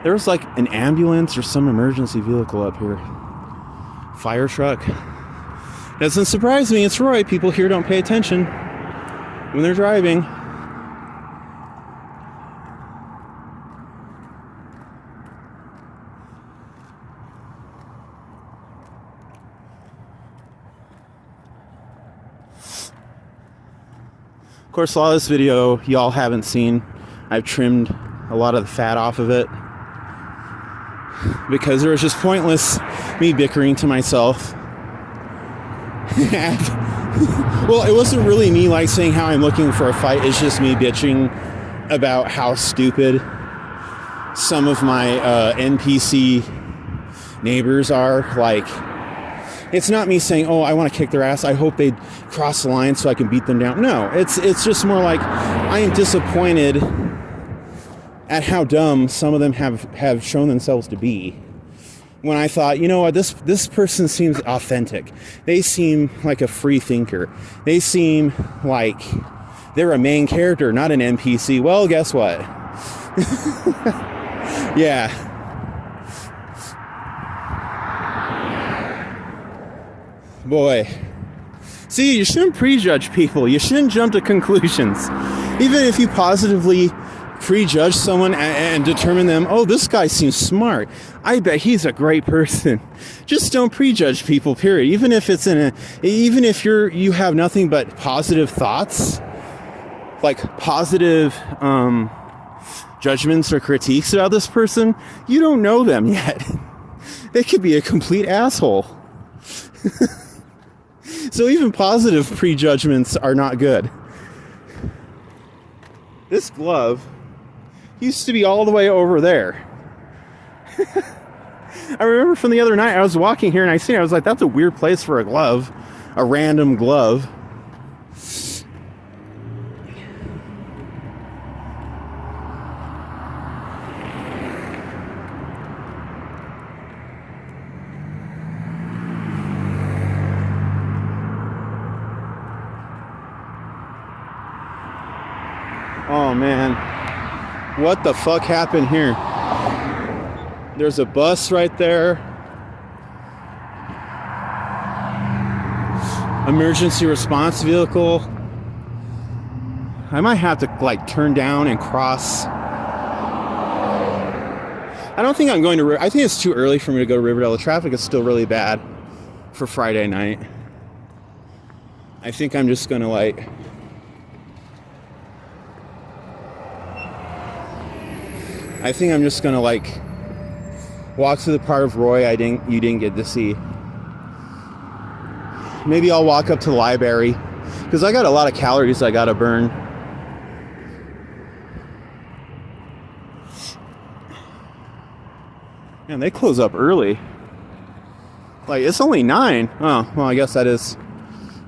There was like an ambulance or some emergency vehicle up here. Fire truck. Doesn't surprise me. It's Roy. People here don't pay attention when they're driving. Of course, a lot of this video y'all haven't seen. I've trimmed a lot of the fat off of it because it was just pointless me bickering to myself. Well, it wasn't really me like saying how I'm looking for a fight. It's just me bitching about how stupid some of my NPC neighbors are. Like, it's not me saying, oh, I want to kick their ass. I hope they cross the line so I can beat them down. No, it's just more like I am disappointed at how dumb some of them have shown themselves to be. When I thought, you know what, this person seems authentic. They seem like a free thinker. They seem like they're a main character, not an NPC. Well, guess what? Yeah. Boy. See, you shouldn't prejudge people. You shouldn't jump to conclusions. Even if you positively prejudge someone and determine them, oh, this guy seems smart, I bet he's a great person. Just don't prejudge people, period. Even if you have nothing but positive thoughts, like positive judgments or critiques about this person, you don't know them yet. They could be a complete asshole. So even positive prejudgments are not good. This glove used to be all the way over there. I remember from the other night, I was walking here and I was like, that's a weird place for a glove. A random glove. Oh man, what the fuck happened here? There's a bus right there. Emergency response vehicle. I might have to like turn down and cross. I don't think I'm going to, I think it's too early for me to go to Riverdale. The traffic is still really bad for Friday night. I think I'm just gonna like, walk to the part of Roy you didn't get to see. Maybe I'll walk up to the library because I got a lot of calories I gotta burn. Man, they close up early. Like, it's only 9. Oh, well, I guess that is.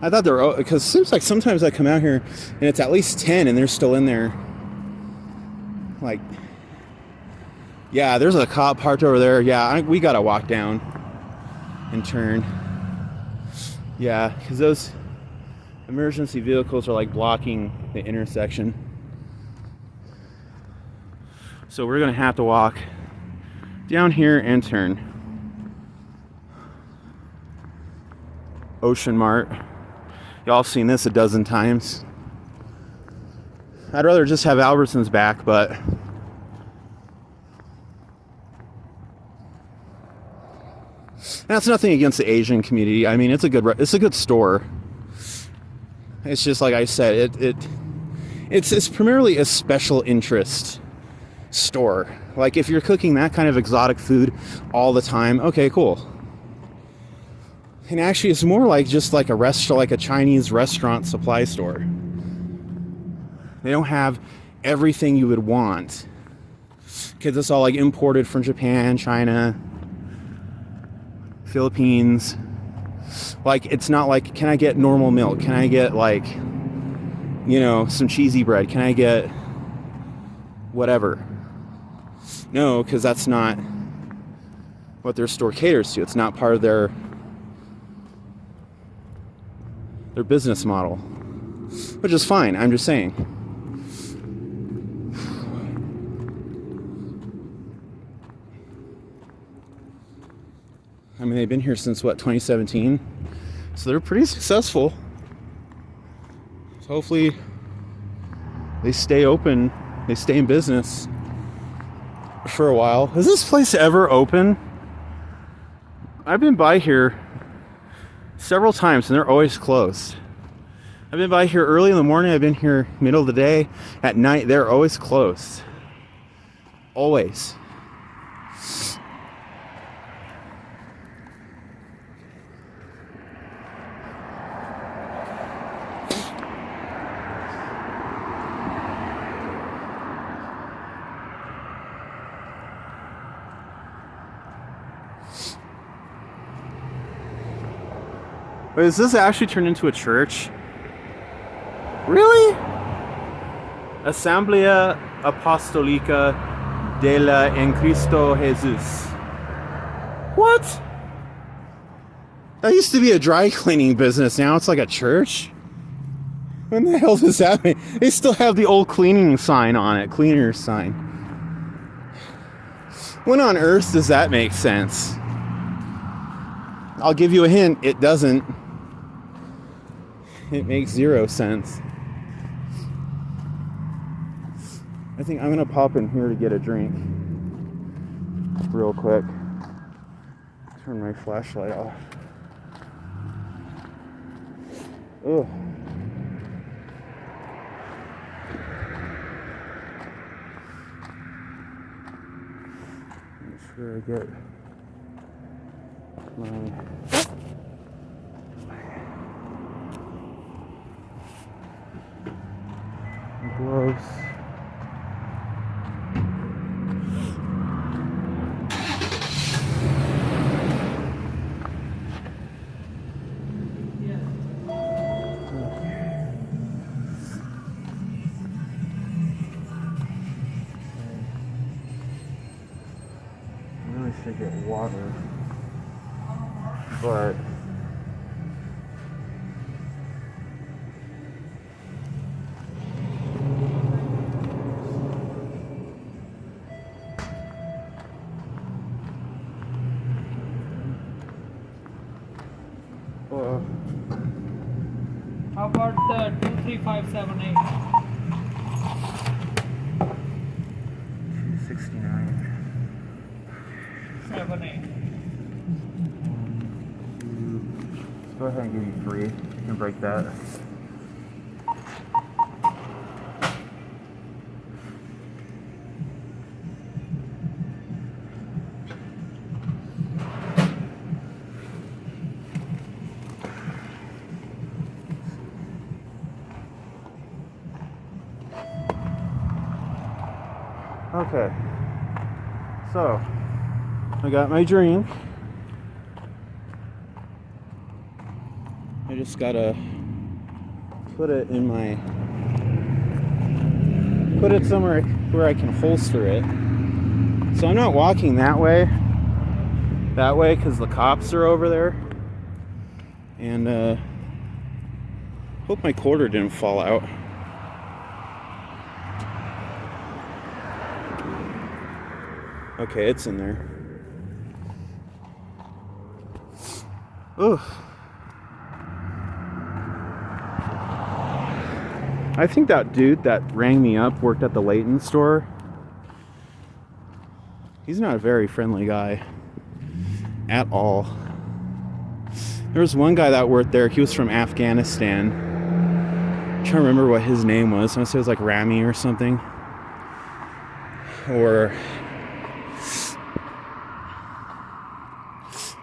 I thought they were, because it seems like sometimes I come out here and it's at least 10 and they're still in there. Like, yeah, there's a cop parked over there. Yeah, we gotta walk down and turn. Yeah, because those emergency vehicles are like blocking the intersection. So we're gonna have to walk down here and turn. Ocean Mart. Y'all seen this a dozen times. I'd rather just have Albertsons back, but that's nothing against the Asian community. I mean, it's a good store. It's just like I said, it's primarily a special interest store. Like if you're cooking that kind of exotic food all the time, okay, cool. And actually, it's more like just like a restaurant, like a Chinese restaurant supply store. They don't have everything you would want because it's all like imported from Japan, China, Philippines. Like, it's not like, can I get normal milk? Can I get like, some cheesy bread? Can I get whatever? No, because that's not what their store caters to. It's not part of their business model, which is fine. I'm just saying. I mean, they've been here since, what, 2017? So they're pretty successful. So hopefully they stay open, they stay in business for a while. Is this place ever open? I've been by here several times and they're always closed. I've been by here early in the morning, I've been here middle of the day, at night, they're always closed. Always. Wait, is this actually turned into a church? Really? Asamblea Apostolica de la en Cristo Jesus. What? That used to be a dry cleaning business. Now it's like a church? When the hell does that mean? They still have the old cleaning sign on it. Cleaner's sign. When on earth does that make sense? I'll give you a hint. It doesn't. It makes zero sense. I think I'm gonna pop in here to get a drink real quick. Turn my flashlight off. Ugh. Make sure I get my gloves. I should get water, but how about the 23578? 269. 78. Let's go ahead and give you 3. You can break that. Okay, so I got my drink. I just gotta put it somewhere where I can holster it. So I'm not walking that way because the cops are over there. And hope my quarter didn't fall out. Okay, it's in there. Ugh. I think that dude that rang me up worked at the Layton store. He's not a very friendly guy at all. There was one guy that worked there. He was from Afghanistan. I'm trying to remember what his name was. I want to say it was like Rami or something. Or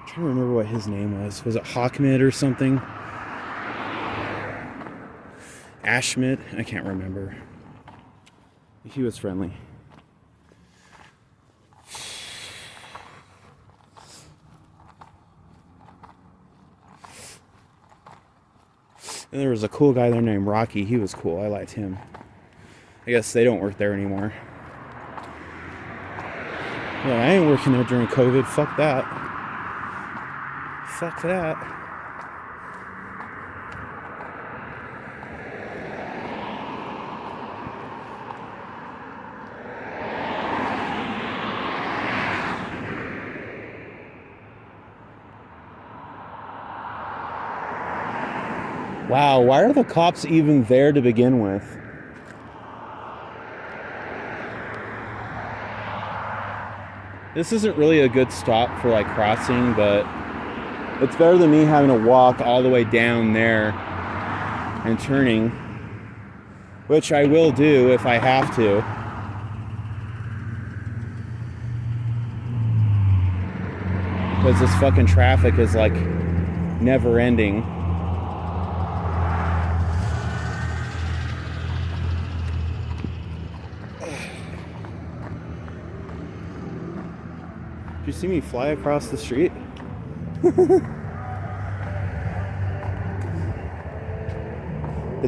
I don't remember what his name was. Was it Hawkmid or something? Ashmid? I can't remember. He was friendly. And there was a cool guy there named Rocky. He was cool. I liked him. I guess they don't work there anymore. Yeah, I ain't working there during COVID. Fuck that. Fuck that. Wow, why are the cops even there to begin with? This isn't really a good stop for like crossing, but it's better than me having to walk all the way down there and turning, which I will do if I have to. Because this fucking traffic is like never ending. Did you see me fly across the street? The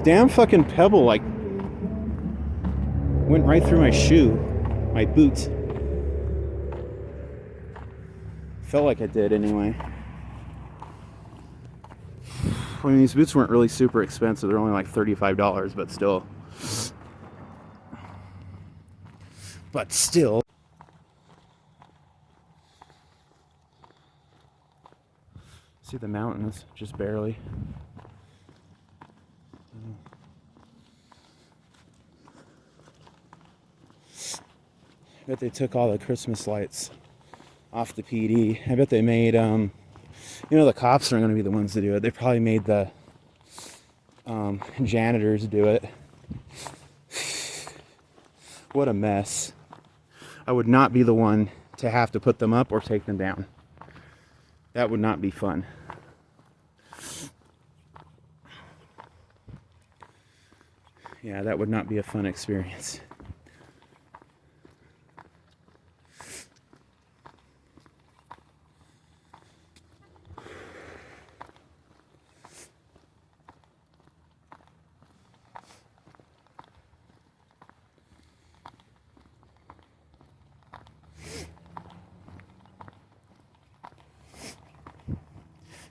damn fucking pebble like went right through my shoe, my boot. Felt like it did anyway. I mean, these boots weren't really super expensive. They're only like $35, but still. But still. See the mountains, just barely. I bet they took all the Christmas lights off the PD. I bet they made, you know, the cops aren't going to be the ones to do it. They probably made the janitors do it. What a mess. I would not be the one to have to put them up or take them down. That would not be fun. Yeah, that would not be a fun experience.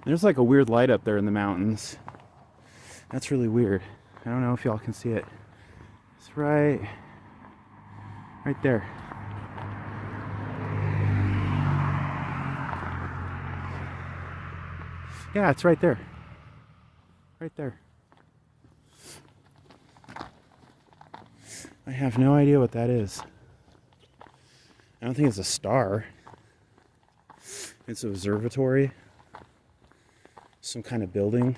There's like a weird light up there in the mountains. That's really weird. I don't know if y'all can see it. It's right there. Yeah, it's right there. Right there. I have no idea what that is. I don't think it's a star. It's an observatory. Some kind of building.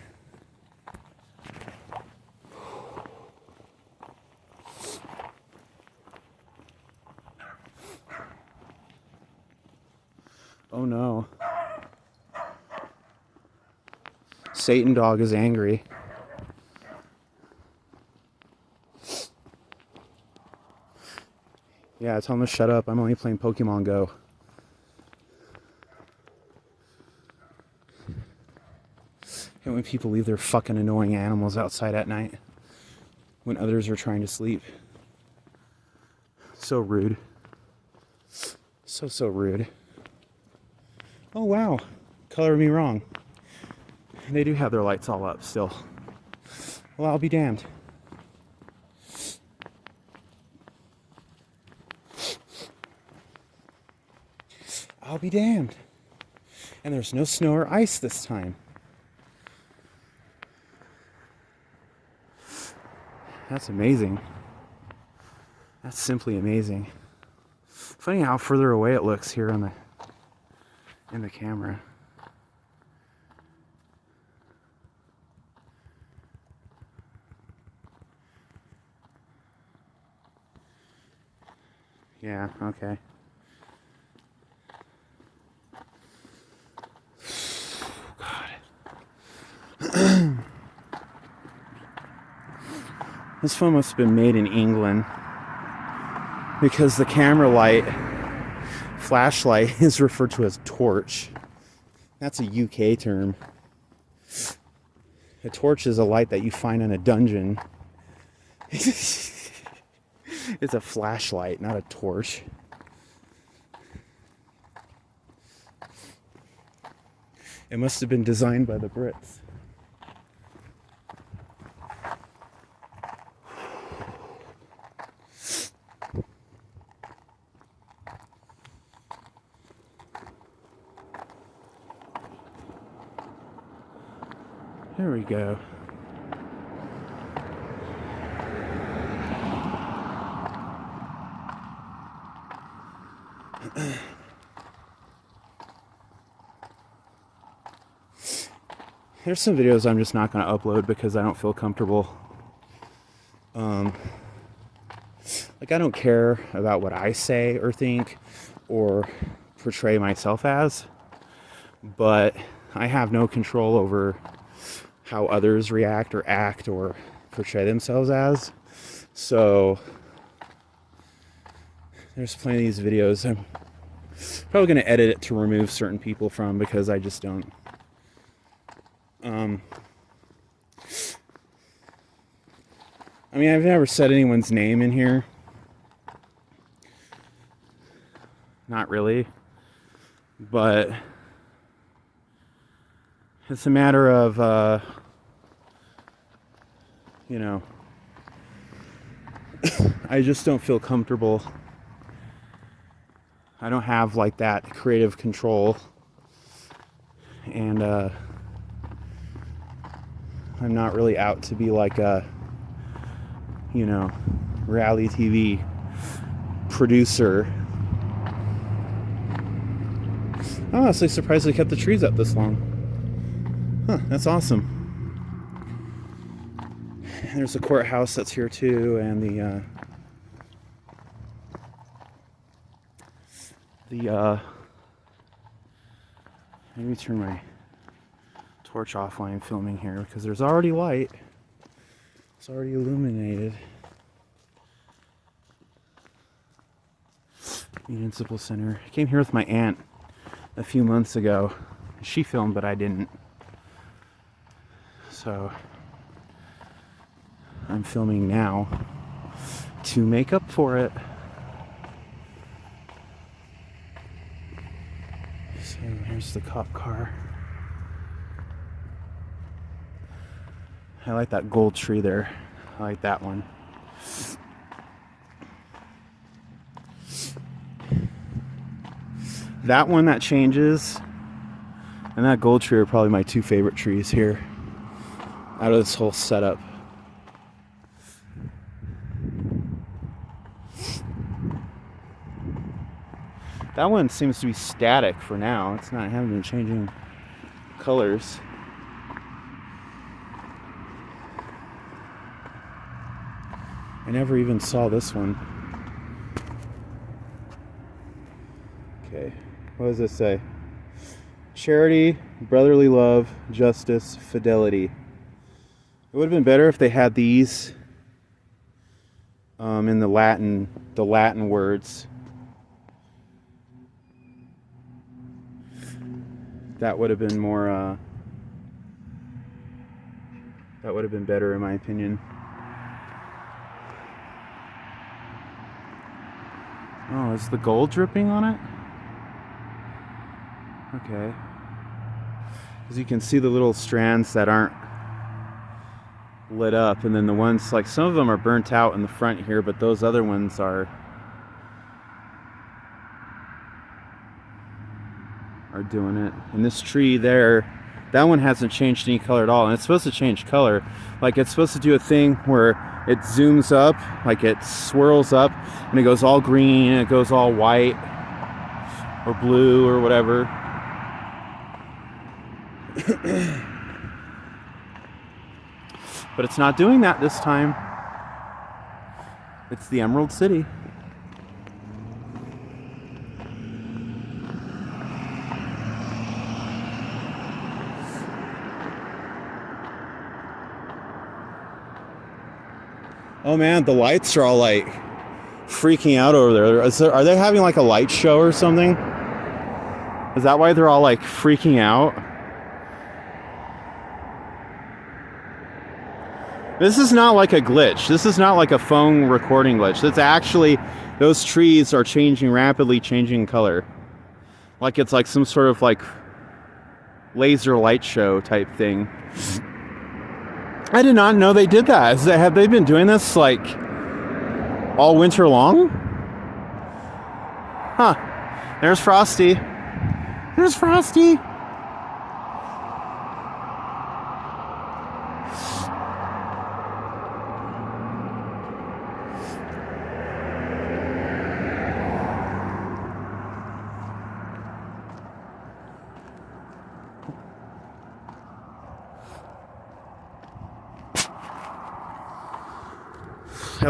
Oh no. Satan dog is angry. Yeah, tell him to shut up. I'm only playing Pokemon Go. And when people leave their fucking annoying animals outside at night when others are trying to sleep. So rude. So rude. Oh wow. Color me wrong. They do have their lights all up still. Well, I'll be damned. I'll be damned. And there's no snow or ice this time. That's amazing. That's simply amazing. Funny how further away it looks here on in the camera. Yeah, okay. God. This phone must have been made in England because the camera light, flashlight, is referred to as torch. That's a UK term. A torch is a light that you find in a dungeon. It's a flashlight, not a torch. It must have been designed by the Brits. There we go. There's some videos I'm just not going to upload because I don't feel comfortable. Like, I don't care about what I say or think or portray myself as, but I have no control over how others react or act or portray themselves as. So there's plenty of these videos I'm probably going to edit it to remove certain people from because I just don't. I mean, I've never said anyone's name in here. Not really. But it's a matter of, you know, I just don't feel comfortable. I don't have like that creative control. And I'm not really out to be like a, you know, reality TV producer. I'm honestly surprised they kept the trees up this long. Huh, that's awesome. There's a courthouse that's here too, and let me turn my torch off while I'm filming here because there's already light. It's already illuminated. Municipal Center. I came here with my aunt a few months ago. She filmed, but I didn't. So I'm filming now to make up for it. So here's the cop car. I like that gold tree there. I like that one. That one that changes, and that gold tree are probably my two favorite trees here out of this whole setup. That one seems to be static for now. It's not having been changing colors. I never even saw this one. Okay, what does this say? Charity, brotherly love, justice, fidelity. It would have been better if they had these in the Latin words. That would have been more, that would have been better in my opinion. Oh, is the gold dripping on it? Okay. As you can see the little strands that aren't lit up, and then the ones, like some of them are burnt out in the front here, but those other ones are doing it. And this tree there, that one hasn't changed any color at all, and it's supposed to change color. Like it's supposed to do a thing where it zooms up, like it swirls up, and it goes all green, and it goes all white or blue or whatever. But it's not doing that this time. It's the Emerald City. Oh man, the lights are all like freaking out over there. Are they having like a light show or something? Is that why they're all like freaking out? This is not like a glitch. This is not like a phone recording glitch. It's actually, those trees are rapidly changing color. Like it's like some sort of like laser light show type thing. I did not know they did that. Have they been doing this like all winter long? Huh. There's Frosty. There's Frosty.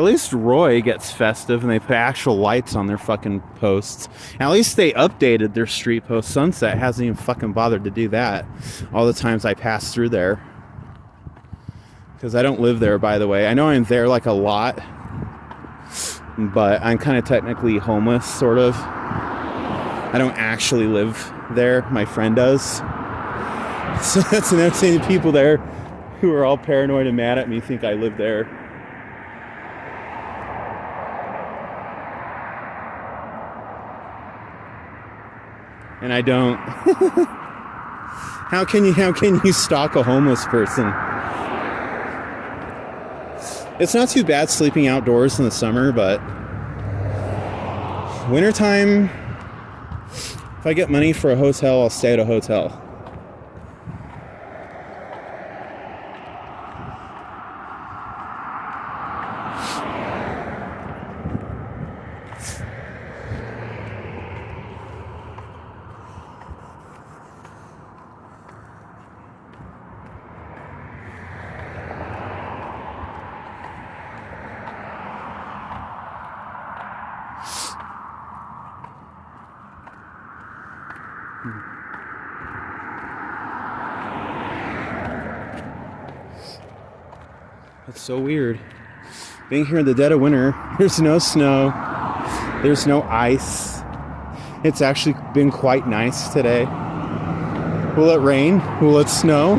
At least Roy gets festive and they put actual lights on their fucking posts. At least they updated their street post. Sunset hasn't even fucking bothered to do that all the times I pass through there. Because I don't live there, by the way. I know I'm there like a lot, but I'm kind of technically homeless, sort of. I don't actually live there. My friend does. So that's another thing. The people there who are all paranoid and mad at me think I live there. And I don't. How can you stalk a homeless person? It's not too bad sleeping outdoors in the summer, but wintertime, if I get money for a hotel, I'll stay at a hotel. That's so weird. Being here in the dead of winter, there's no snow, there's no ice. It's actually been quite nice today. Will it rain? Will it snow?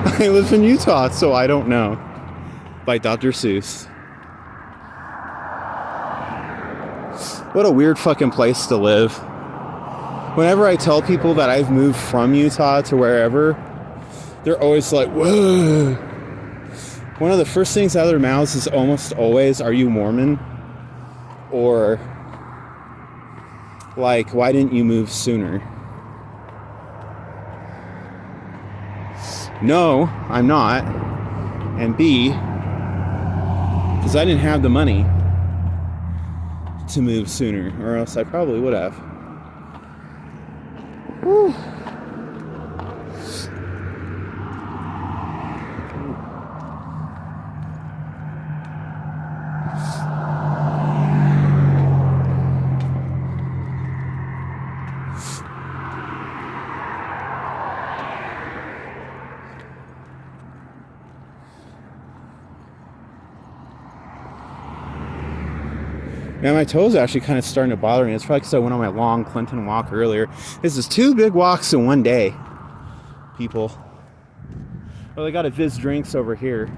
I live in Utah, so I don't know. By Dr. Seuss. What a weird fucking place to live. Whenever I tell people that I've moved from Utah to wherever, they're always like, whoa. One of the first things out of their mouths is almost always, are you Mormon? Or, like, why didn't you move sooner? No, I'm not. And B, because I didn't have the money to move sooner, or else I probably would have. Whew. Man, my toes are actually kind of starting to bother me. It's probably because I went on my long Clinton walk earlier. This is 2 big walks in one day, people. Well, they got a Fizz Drinks over here.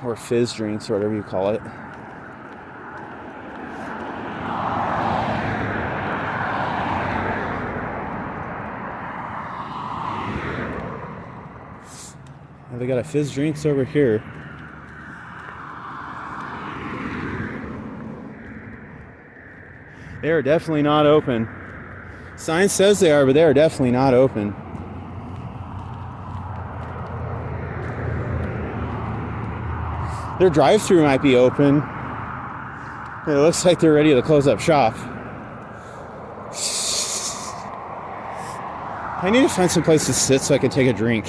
Or Fizz Drinks, or whatever you call it. And they got a Fizz Drinks over here. They are definitely not open. Sign says they are, but they are definitely not open. Their drive-thru might be open. It looks like they're ready to close up shop. I need to find some place to sit so I can take a drink.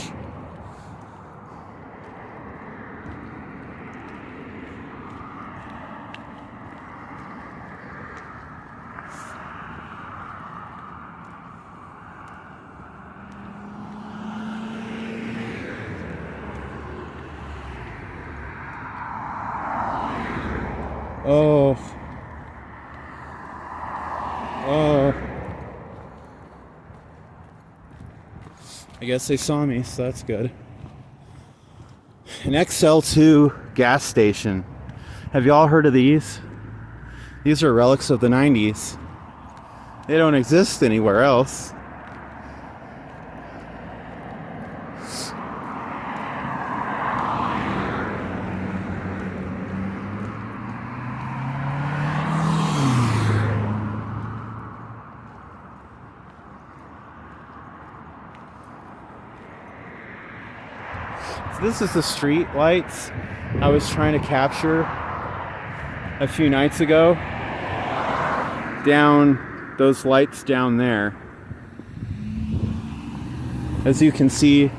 Oh. I guess they saw me, so that's good. An Xl2 gas station. Have y'all heard of these? These are relics of the 90s. They don't exist anywhere else. This is the street lights I was trying to capture a few nights ago. Down those lights down there. As you can see,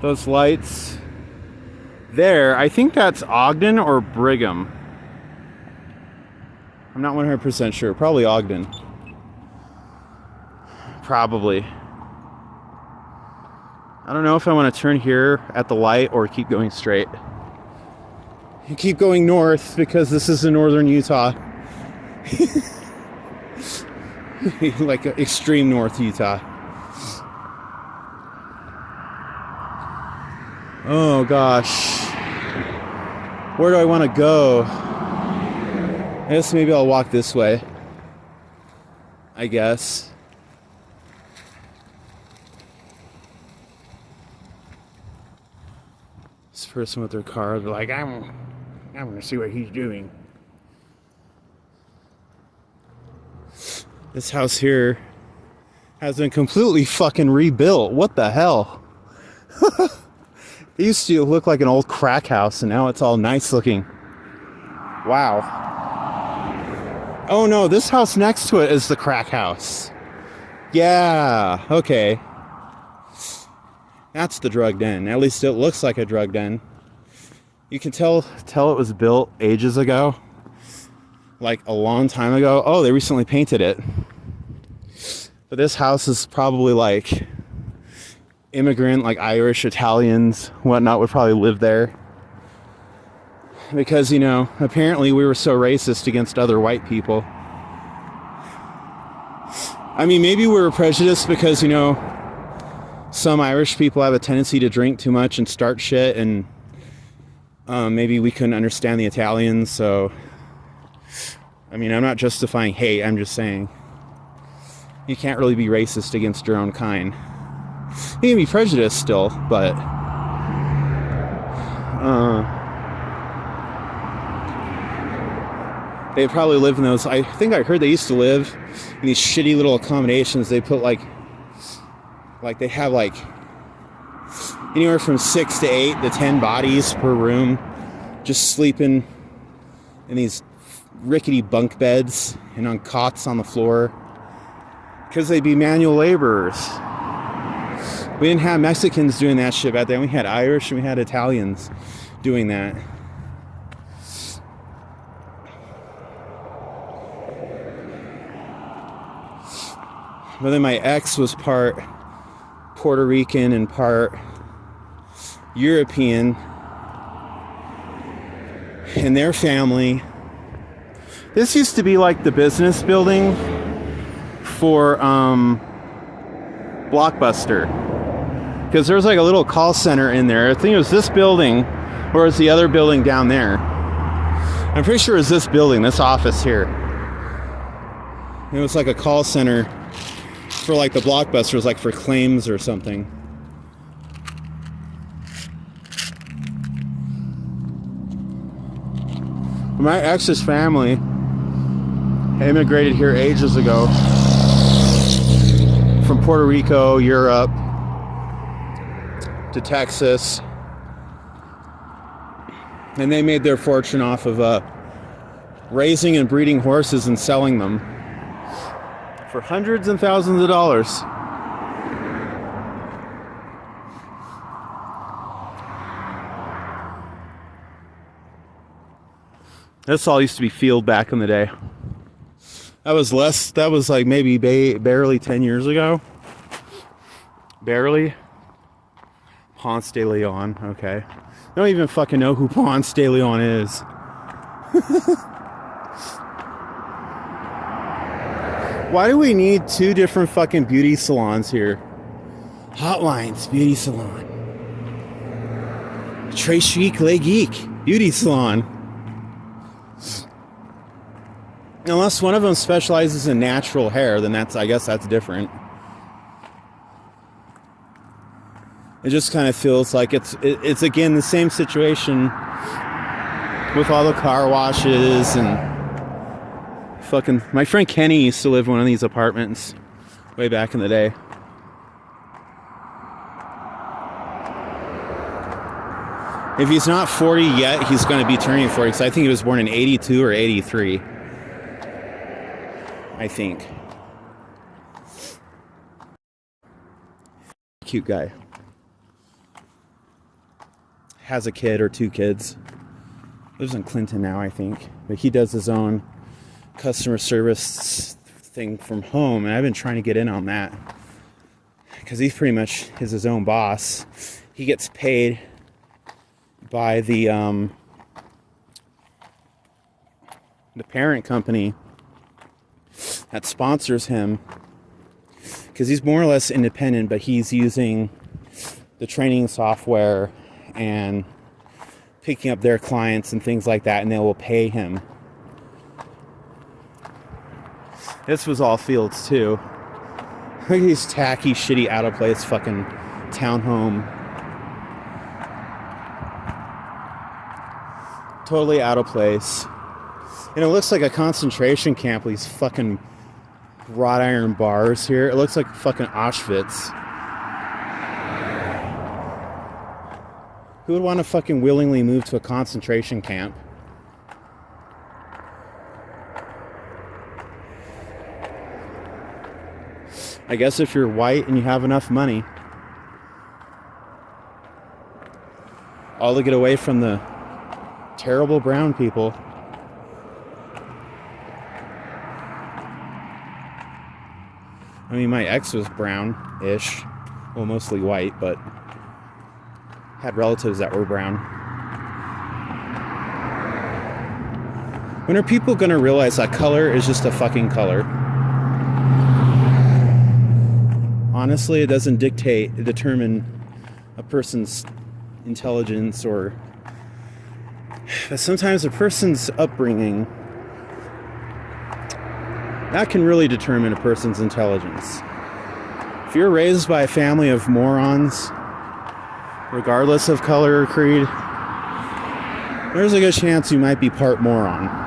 those lights there. I think that's Ogden or Brigham. I'm not 100% sure. Probably Ogden. Probably. I don't know if I want to turn here at the light or keep going straight. You keep going north because this is in northern Utah. Like extreme north Utah. Oh gosh. Where do I want to go? I guess maybe I'll walk this way. I guess. This person with their car, they're like, I'm gonna see what he's doing. This house here has been completely fucking rebuilt. What the hell? It used to look like an old crack house, and now it's all nice looking. Wow. Oh no, this house next to it is the crack house. Yeah, okay. That's the drug den. At least it looks like a drug den. You can tell it was built ages ago. Like a long time ago. Oh, they recently painted it. But this house is probably like immigrant, like Irish, Italians, whatnot would probably live there. Because, you know, apparently we were so racist against other white people. I mean, maybe we were prejudiced because, you know, some Irish people have a tendency to drink too much and start shit, and maybe we couldn't understand the Italians, so... I mean, I'm not justifying hate, I'm just saying you can't really be racist against your own kind. You can be prejudiced still, but they probably live in those. I think I heard they used to live in these shitty little accommodations. They put like they have like anywhere from 6 to 8 to 10 bodies per room, just sleeping in these rickety bunk beds and on cots on the floor because they'd be manual laborers. We didn't have Mexicans doing that shit back then. We had Irish and we had Italians doing that. But then my ex was part Puerto Rican and part European, and their family. This used to be like the business building for Blockbuster, because there was like a little call center in there. I think it was this building, or it was the other building down there. I'm pretty sure it was this building, this office here. It was like a call center for like the Blockbusters, like for claims or something. My ex's family immigrated here ages ago from Puerto Rico, Europe, to Texas, and they made their fortune off of raising and breeding horses and selling them for hundreds and thousands of dollars. This all used to be field back in the day. That was like maybe barely 10 years ago. Barely. Ponce de Leon, okay. I don't even fucking know who Ponce de Leon is. Why do we need 2 different fucking beauty salons here? Hotlines, beauty salon. Très Chic Le Geek, beauty salon. Unless one of them specializes in natural hair, then I guess that's different. It just kind of feels like it's again the same situation with all the car washes and fucking. My friend Kenny used to live in one of these apartments way back in the day. If he's not 40 yet, he's going to be turning 40, because I think he was born in 82 or 83. I think. Cute guy. has a kid or 2 kids. Lives in Clinton now, I think. But he does his own customer service thing from home, and I've been trying to get in on that. Because he pretty much is his own boss. He gets paid by the parent company that sponsors him, because he's more or less independent, but he's using the training software and picking up their clients and things like that, and they will pay him. This was all fields too. Look at these tacky, shitty, out of place fucking townhome. Totally out of place. And it looks like a concentration camp with these fucking wrought iron bars here. It looks like fucking Auschwitz. Who would want to fucking willingly move to a concentration camp? I guess if you're white and you have enough money. All to get away from the terrible brown people. I mean, my ex was brown-ish. Well, mostly white, but had relatives that were brown. When are people gonna realize that color is just a fucking color? Honestly, it doesn't determine a person's intelligence, or but sometimes a person's upbringing, that can really determine a person's intelligence. If you're raised by a family of morons, regardless of color or creed, there's a good chance you might be part moron.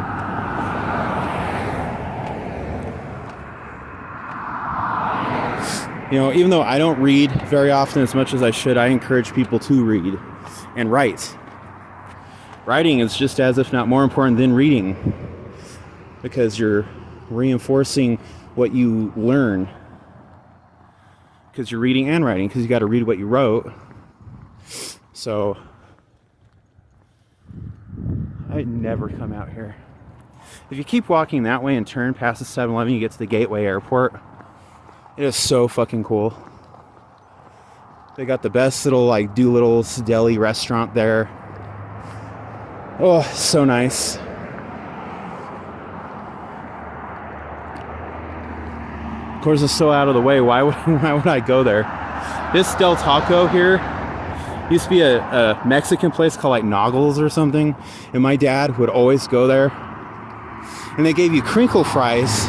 You know, even though I don't read very often as much as I should, I encourage people to read and write. Writing is just as, if not more important than reading, because you're reinforcing what you learn. Because you're reading and writing, because you got to read what you wrote. So, I'd never come out here. If you keep walking that way and turn past the 7-Eleven, you get to the Gateway Airport. It is so fucking cool. They got the best little, like, Doolittle's Deli restaurant there. Oh, so nice. Of course, it's so out of the way. Why would I go there? This Del Taco here used to be a Mexican place called, like, Noggles or something. And my dad would always go there. And they gave you crinkle fries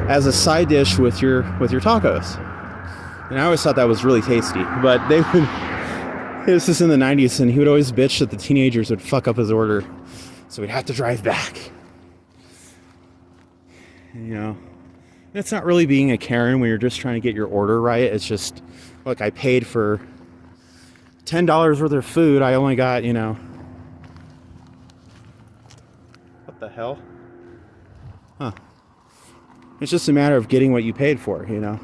as a side dish with your tacos. And I always thought that was really tasty. But they would, this is in the 90s, and he would always bitch that the teenagers would fuck up his order. So we'd have to drive back. You know, it's not really being a Karen when you're just trying to get your order right. It's just, look, I paid for $10 worth of food. I only got, you know, what the hell? Huh. It's just a matter of getting what you paid for, you know.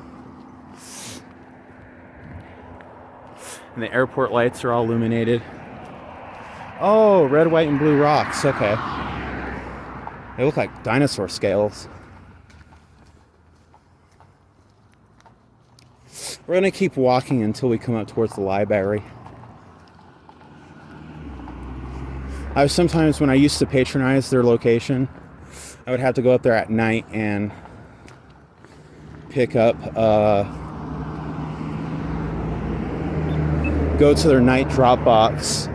And the airport lights are all illuminated. Oh, red, white, and blue rocks. Okay. They look like dinosaur scales. We're going to keep walking until we come up towards the library. Sometimes when I used to patronize their location, I would have to go up there at night and pick up, go to their night drop box,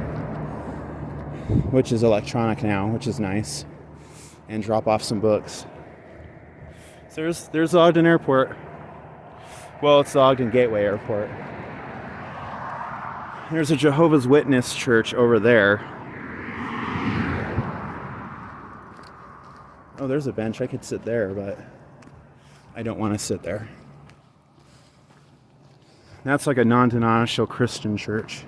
which is electronic now, which is nice, and drop off some books. So there's the Ogden Airport. Well, it's the Ogden Gateway Airport. There's a Jehovah's Witness church over there. Oh, there's a bench. I could sit there, but I don't want to sit there. That's like a non-denominational Christian church.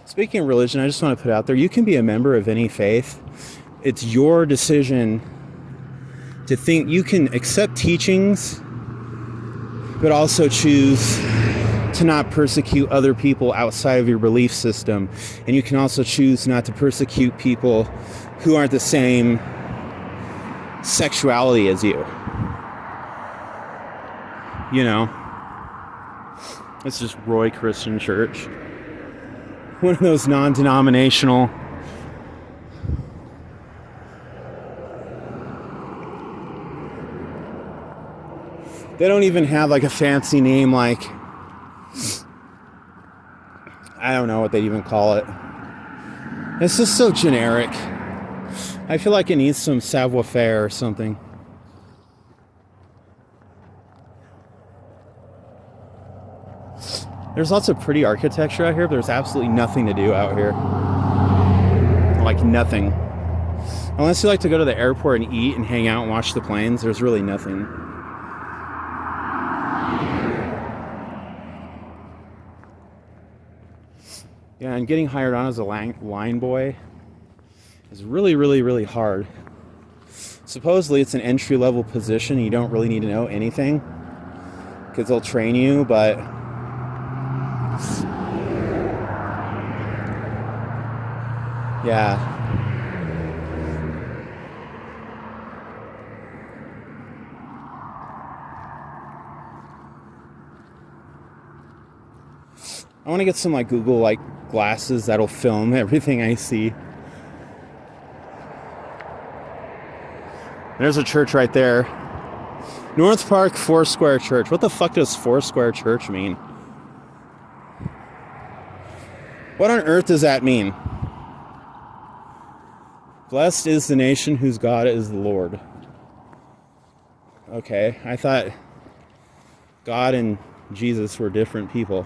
Speaking of religion, I just want to put out there, you can be a member of any faith. It's your decision to think you can accept teachings, but also choose to not persecute other people outside of your belief system. And you can also choose not to persecute people who aren't the same sexuality as you. You know? It's just Roy Christian Church. One of those non-denominational. They don't even have like a fancy name like, I don't know what they'd even call it. It's just so generic. I feel like it needs some savoir-faire or something. There's lots of pretty architecture out here, but there's absolutely nothing to do out here. Like nothing. Unless you like to go to the airport and eat and hang out and watch the planes, there's really nothing. Yeah, and getting hired on as a line boy is really, really, really hard. Supposedly it's an entry-level position. You don't really need to know anything because they'll train you, but yeah. I want to get some like Google like glasses that'll film everything I see. There's a church right there. North Park Foursquare Church. What the fuck does Foursquare Church mean? What on earth does that mean? Blessed is the nation whose God is the Lord. Okay, I thought God and Jesus were different people.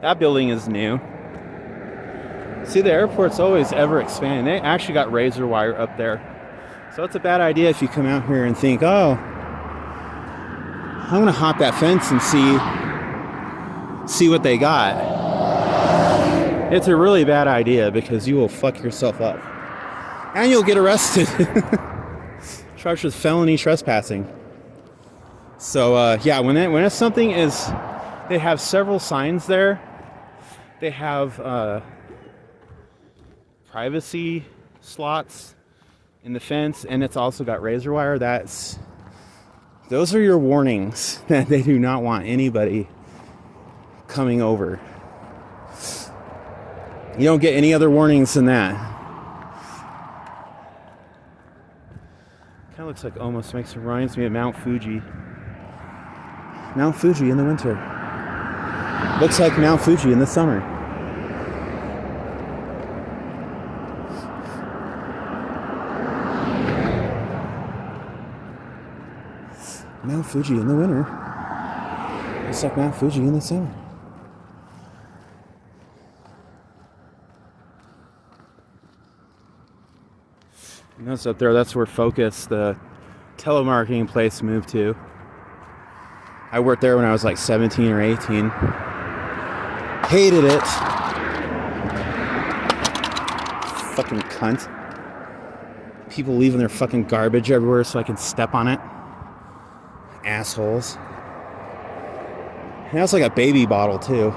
That building is new. See, the airport's always ever expanding. They actually got razor wire up there. So it's a bad idea if you come out here and think, oh, I'm going to hop that fence and see what they got. It's a really bad idea because you will fuck yourself up. And you'll get arrested. Charged with felony trespassing. So, yeah, when it's something is... They have several signs there. They have privacy slots in the fence, and it's also got razor wire. Those are your warnings that they do not want anybody coming over. You don't get any other warnings than that. Kind of looks like reminds me of Mount Fuji. Mount Fuji in the winter. Looks like Mount Fuji in the summer. Mount Fuji in the winter. Looks like Mount Fuji in the summer. And that's up there. That's where Focus, the telemarketing place, moved to. I worked there when I was like 17 or 18. Hated it. Fucking cunt. People leaving their fucking garbage everywhere so I can step on it. Assholes. And that's like a baby bottle too.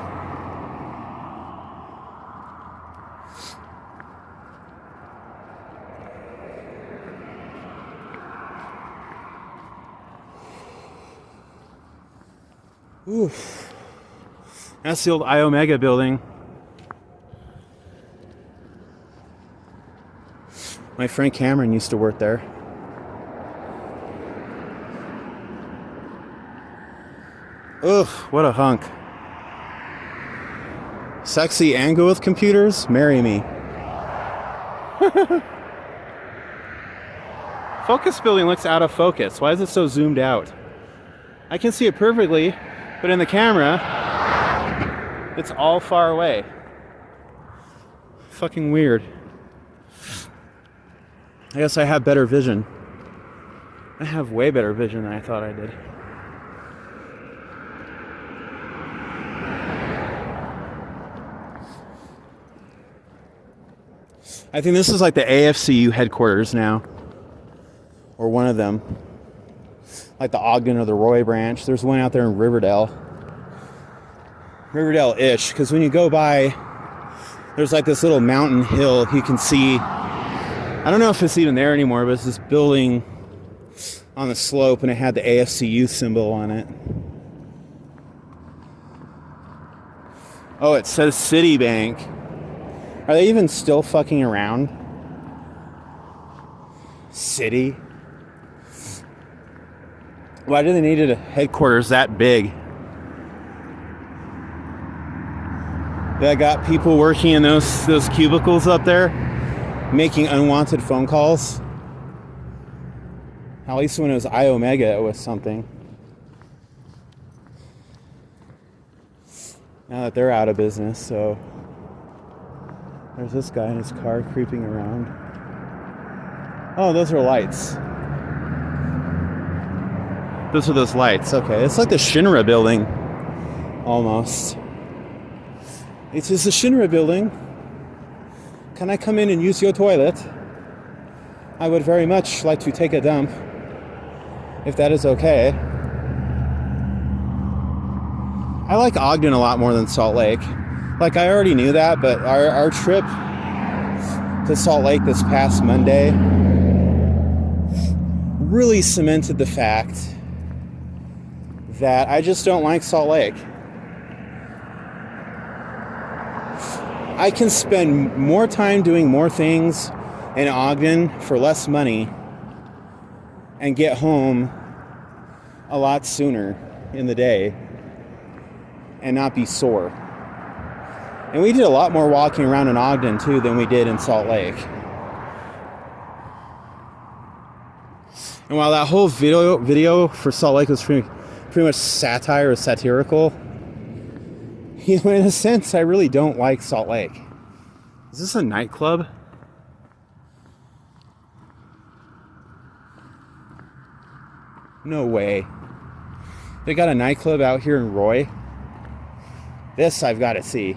Oof. That's the old Iomega building. My friend Cameron used to work there. Ugh, what a hunk. Sexy and good with computers? Marry me. Focus building looks out of focus. Why is it so zoomed out? I can see it perfectly, but in the camera, it's all far away. Fucking weird. I guess I have better vision. I have way better vision than I thought I did. I think this is like the AFCU headquarters now. Or one of them. Like the Ogden or the Roy branch. There's one out there in Riverdale. Riverdale-ish. Because when you go by, there's like this little mountain hill you can see. I don't know if it's even there anymore, but it's this building on the slope and it had the AFCU symbol on it. Oh, it says Citibank. Are they even still fucking around? City? Why do they need a headquarters that big? They got people working in those cubicles up there, making unwanted phone calls. At least when it was iOmega, it was something. Now that they're out of business, so there's this guy in his car creeping around. Oh, those are lights. Those are those lights. Okay, it's like the Shinra building, almost. It is the Shinra building. Can I come in and use your toilet? I would very much like to take a dump, if that is okay. I like Ogden a lot more than Salt Lake. Like, I already knew that, but our trip to Salt Lake this past Monday really cemented the fact that I just don't like Salt Lake. I can spend more time doing more things in Ogden for less money and get home a lot sooner in the day and not be sore. And we did a lot more walking around in Ogden too than we did in Salt Lake. And while that whole video for Salt Lake was pretty much satire or satirical, you know, in a sense, I really don't like Salt Lake. Is this a nightclub? No way. They got a nightclub out here in Roy? This I've got to see.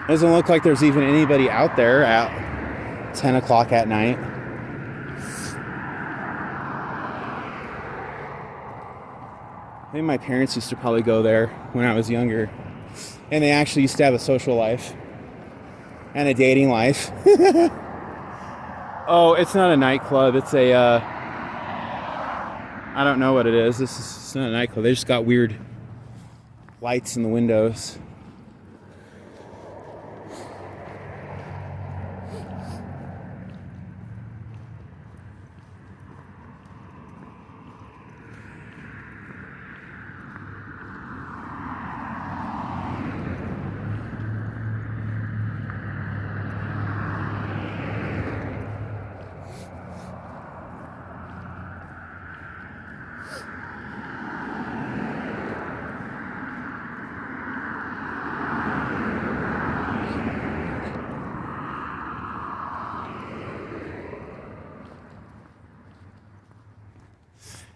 Doesn't look like there's even anybody out there at 10 o'clock at night. I think my parents used to probably go there when I was younger. And they actually used to have a social life. And a dating life. Oh, it's not a nightclub. It's a, I don't know what it is. It's not a nightclub. They just got weird lights in the windows.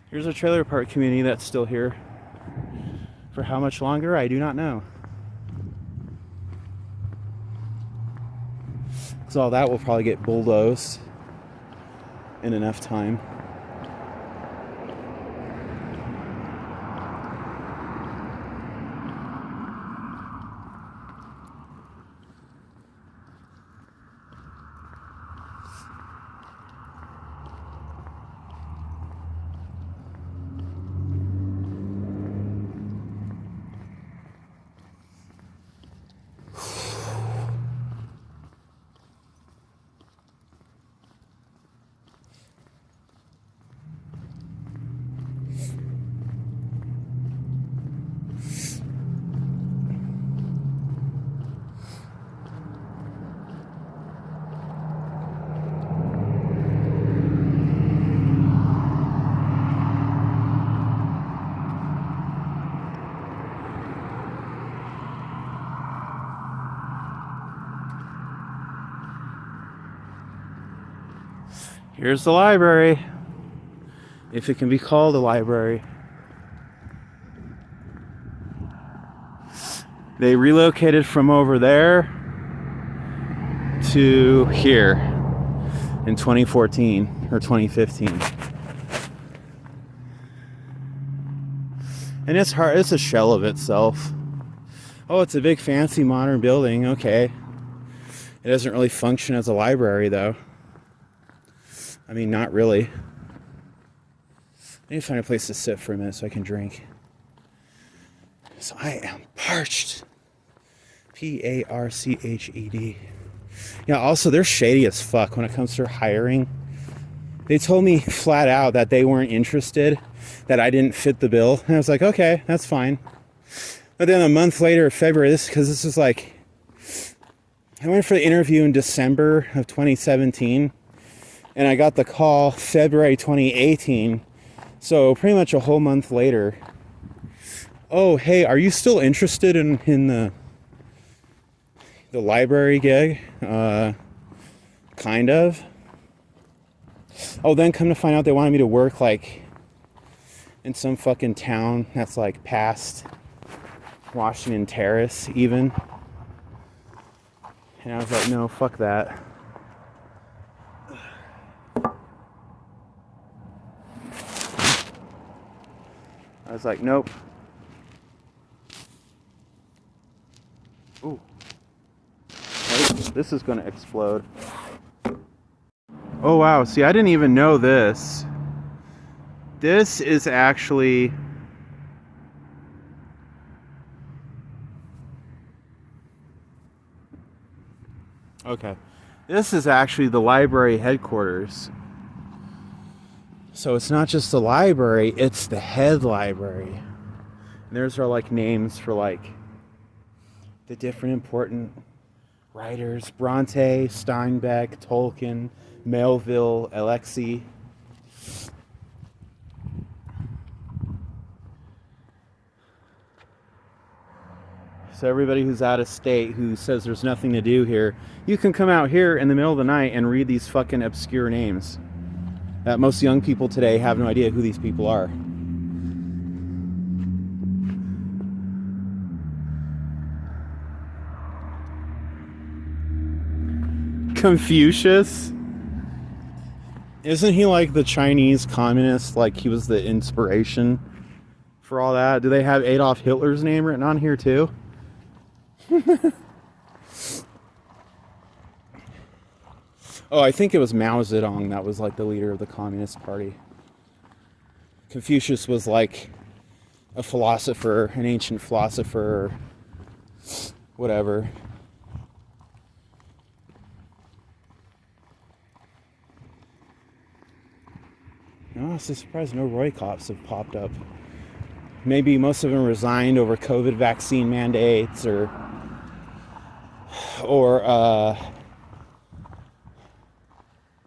Here's a trailer park community that's still here. For how much longer, I do not know. Because all that will probably get bulldozed in enough time. Here's the library, if it can be called a library. They relocated from over there to here in 2014 or 2015. And it's hard, it's a shell of itself. Oh, it's a big fancy modern building, okay. It doesn't really function as a library though. I mean, not really. I need to find a place to sit for a minute so I can drink. So I am parched. Parched. Yeah, also they're shady as fuck when it comes to hiring. They told me flat out that they weren't interested, that I didn't fit the bill. And I was like, okay, that's fine. But then a month later, February, because this is like, I went for the interview in December of 2017, and I got the call February 2018. So pretty much a whole month later. Oh, hey, are you still interested in the library gig? Kind of. Oh, then come to find out they wanted me to work like in some fucking town that's like past Washington Terrace even. And I was like, no, fuck that. I was like, nope. Ooh. This is going to explode. Oh, wow. See, I didn't even know this. This is actually... Okay. This is actually the library headquarters. So it's not just the library, it's the head library. And there's our like names for like the different important writers: Bronte, Steinbeck, Tolkien, Melville, Alexi. So everybody who's out of state who says there's nothing to do here, you can come out here in the middle of the night and read these fucking obscure names that most young people today have no idea who these people are. Confucius? Isn't he like the Chinese communist? Like he was the inspiration for all that? Do they have Adolf Hitler's name written on here too? Oh, I think it was Mao Zedong that was like the leader of the Communist Party. Confucius was like a philosopher, an ancient philosopher, whatever. No, I'm so surprised no Roy cops have popped up. Maybe most of them resigned over COVID vaccine mandates or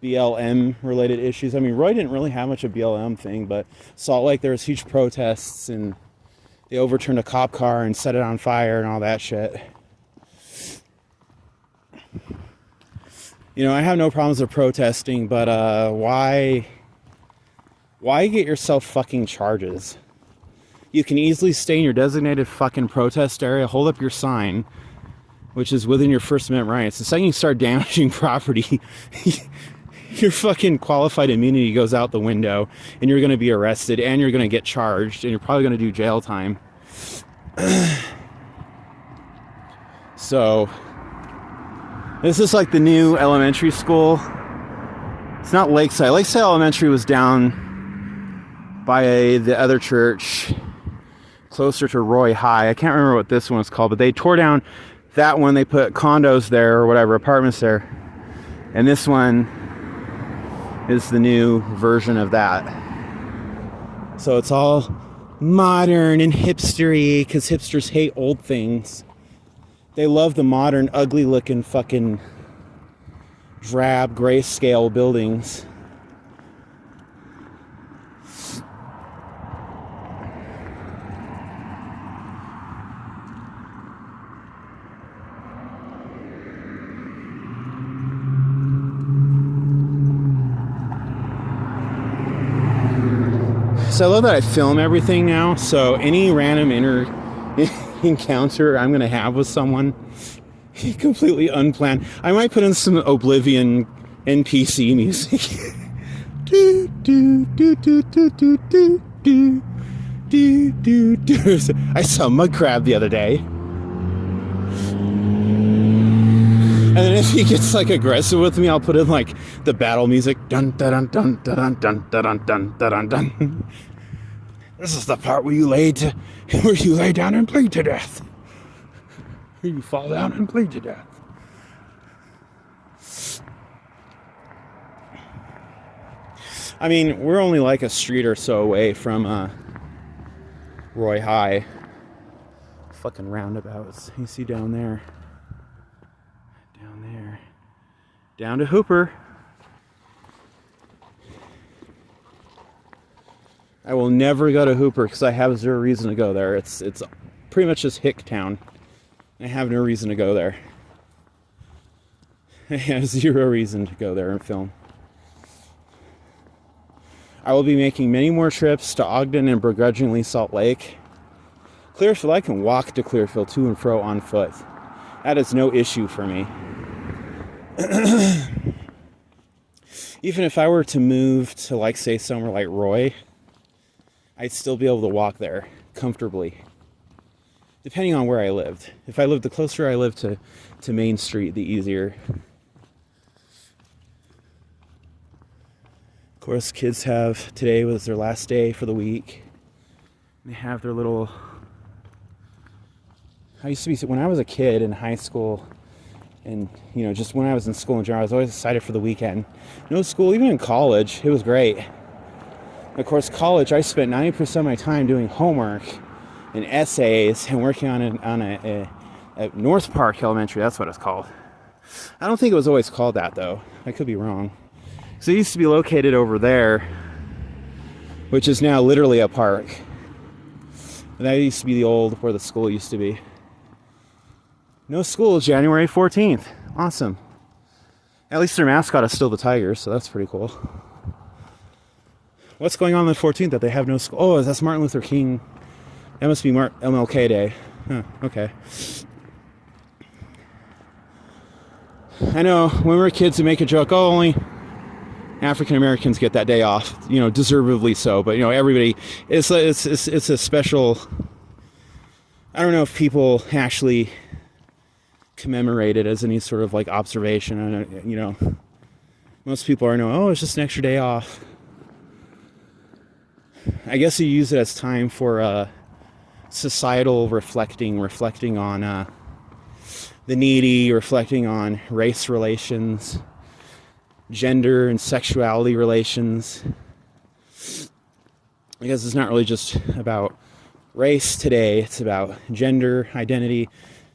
BLM related issues. I mean, Roy didn't really have much of a BLM thing, but Salt Lake there was huge protests and they overturned a cop car and set it on fire and all that shit. You know, I have no problems with protesting, but why get yourself fucking charges? You can easily stay in your designated fucking protest area, hold up your sign, which is within your First Amendment rights. The second you start damaging property, your fucking qualified immunity goes out the window, and you're going to be arrested, and you're going to get charged, and you're probably going to do jail time. So, this is like the new elementary school. It's not Lakeside. Lakeside Elementary was down by the other church, closer to Roy High. I can't remember what this one was called, but they tore down that one. They put condos there or whatever, apartments there. And this one is the new version of that. So it's all modern and hipstery because hipsters hate old things. They love the modern, ugly looking fucking drab grayscale buildings. So I love that I film everything now, so any random encounter I'm going to have with someone. Completely unplanned. I might put in some Oblivion NPC music. do, do, do, do, do, do, do, do, do, do, do. I saw a mud crab the other day. And then if he gets like aggressive with me, I'll put in like the battle music. Dun dun dun dun dun dun dun dun dun dun. This is the part where you lay down and bleed to death. Where you fall down and bleed to death. I mean, we're only like a street or so away from Roy High. Fucking roundabouts. You see down there. Down there. Down to Hooper. I will never go to Hooper because I have zero reason to go there. It's pretty much just hick town. I have no reason to go there. I have zero reason to go there and film. I will be making many more trips to Ogden and begrudgingly Salt Lake. Clearfield, I can walk to Clearfield to and fro on foot. That is no issue for me. Even if I were to move to, like, say, somewhere like Roy, I'd still be able to walk there comfortably. Depending on where I lived. If I lived, the closer I lived to Main Street, the easier. Of course, kids have, today was their last day for the week. They have their little, when I was a kid in high school, and, you know, just when I was in school in general, I was always excited for the weekend. No school, even in college, it was great. Of course, college, I spent 90% of my time doing homework and essays and working on a North Park Elementary. That's what it's called. I don't think it was always called that, though. I could be wrong. So it used to be located over there, which is now literally a park. And that used to be the old, where the school used to be. No school, January 14th. Awesome. At least their mascot is still the Tigers, so that's pretty cool. What's going on the 14th that they have no school? Oh, that's Martin Luther King. That must be MLK Day. Huh, okay. I know, when we were kids, we make a joke, oh, only African Americans get that day off. You know, deservedly so. But, you know, everybody, it's a special, I don't know if people actually commemorate it as any sort of like observation. You know, most people are oh, it's just an extra day off. I guess you use it as time for societal reflecting on the needy, reflecting on race relations, gender and sexuality relations. Because it's not really just about race today, it's about gender, identity,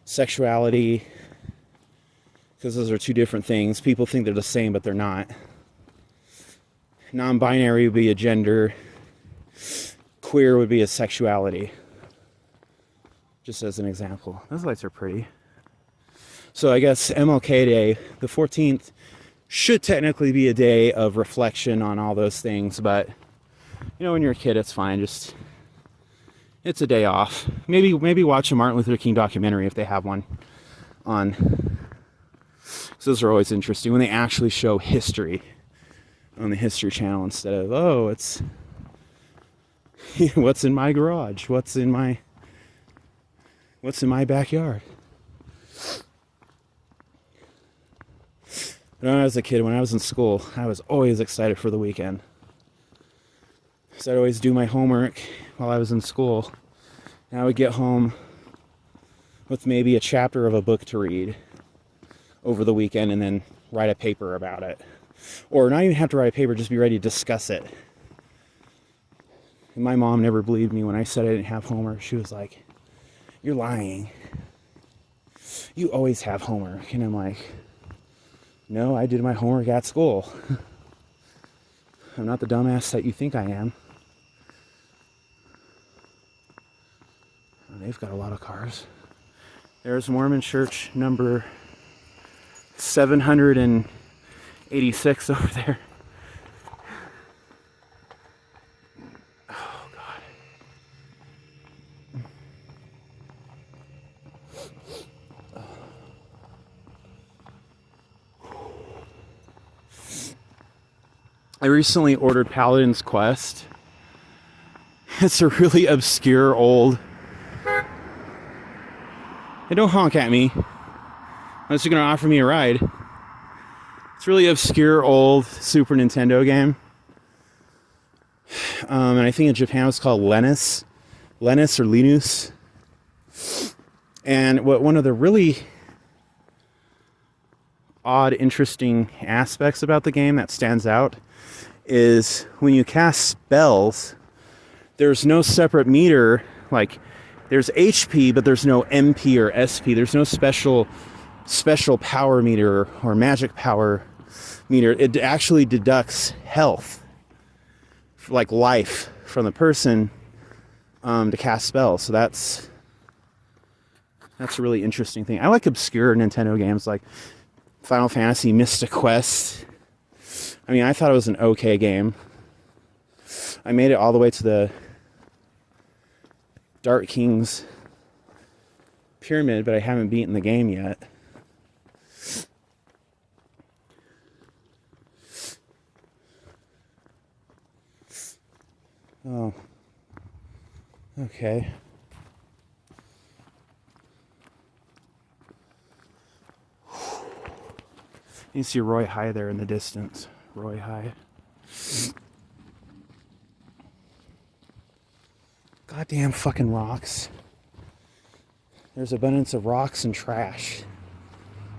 sexuality, because those are two different things. People think they're the same, but they're not. Non-binary would be a gender, queer would be a sexuality, just as an example. Those lights are pretty. So I guess MLK Day, the 14th, should technically be a day of reflection on all those things, but you know, when you're a kid, it's fine. Just, it's a day off. Maybe watch a Martin Luther King documentary if they have one on. So those are always interesting when they actually show history on the History Channel instead of, oh, it's what's in my garage, what's in my backyard. When I was a kid, when I was in school, I was always excited for the weekend. So I'd always do my homework while I was in school. And I would get home with maybe a chapter of a book to read over the weekend and then write a paper about it. Or not even have to write a paper, just be ready to discuss it. And my mom never believed me when I said I didn't have homework. She was like, "You're lying. You always have homework." And I'm like, "No, I did my homework at school. I'm not the dumbass that you think I am." Oh, they've got a lot of cars. There's Mormon Church number 786 over there. Oh, God. I recently ordered Paladin's Quest. It's a really obscure old... Hey, don't honk at me. Unless you're going to offer me a ride. It's a really obscure old Super Nintendo game. And I think in Japan it's called Linus or Linus. And one of the really odd, interesting aspects about the game that stands out is when you cast spells, there's no separate meter. Like, there's HP, but there's no MP or SP. There's no special power meter or magic power meter. It actually deducts health, like life, from the person to cast spells. So that's a really interesting thing. I like obscure Nintendo games like Final Fantasy Mystic Quest. I mean, I thought it was an okay game. I made it all the way to the Dark King's Pyramid, but I haven't beaten the game yet. Oh. Okay. You see Roy High there in the distance. Roy High. Goddamn fucking rocks. There's abundance of rocks and trash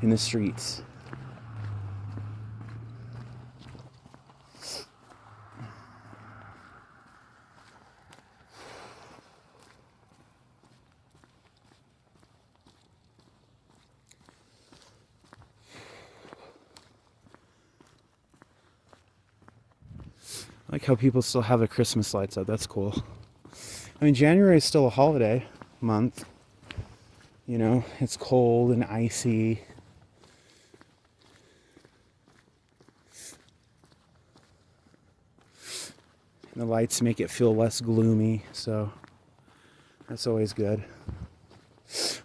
in the streets. I like how people still have the Christmas lights up. That's cool. I mean, January is still a holiday month. You know, it's cold and icy. And the lights make it feel less gloomy, so that's always good.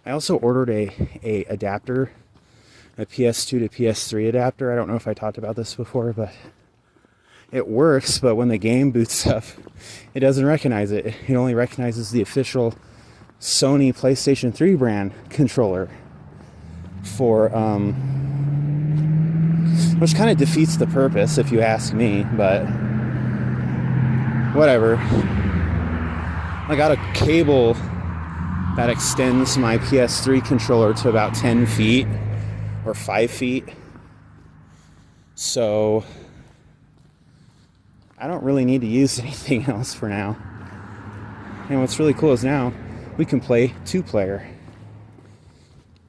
I also ordered a adapter, a PS2 to PS3 adapter. I don't know if I talked about this before, but it works, but when the game boots up, it doesn't recognize it. It only recognizes the official Sony PlayStation 3 brand controller for, which kind of defeats the purpose, if you ask me, but whatever. I got a cable that extends my PS3 controller to about 10 feet or 5 feet. So I don't really need to use anything else for now. And what's really cool is now we can play 2-player.